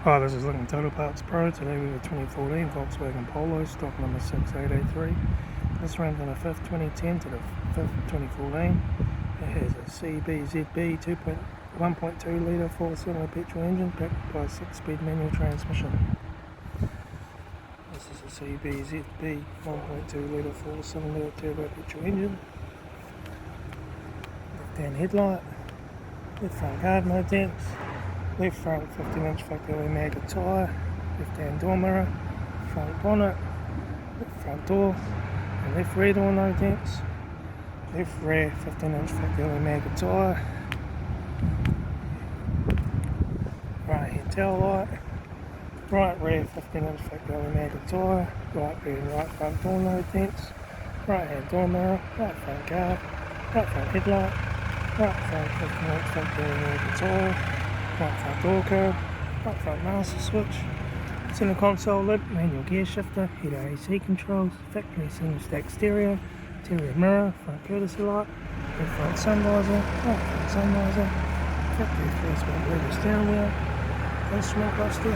Hi, this is Lincoln Total Parts Pro. Today we have a 2014 Volkswagen Polo, stock number 6883. This runs on the 5th 2010 to the 5th 2014. It has a CBZB 1.2 litre 4-cylinder petrol engine backed by a 6-speed manual transmission. This is a CBZB 1.2 litre 4-cylinder turbo petrol engine. Left-hand headlight, left front guard, no dents. Left front 15-inch FWD maggot tyre, left-hand door mirror, front bonnet, left front door, and left rear door no dents. Left rear 15-inch FWD maggot tyre, right hand tail light, right rear 15-inch FWD maggot tyre, right rear and right front door no dents, right hand door mirror, right front guard, right front headlight, right front 15-inch FWD maggot tyre, right front door curb, right front master switch, center console lid, manual gear shifter, heater AC controls, factory single stack stereo, interior mirror, front courtesy light, left front sun visor, right front sun visor, factory 3-spoke leather steering wheel, instrument cluster,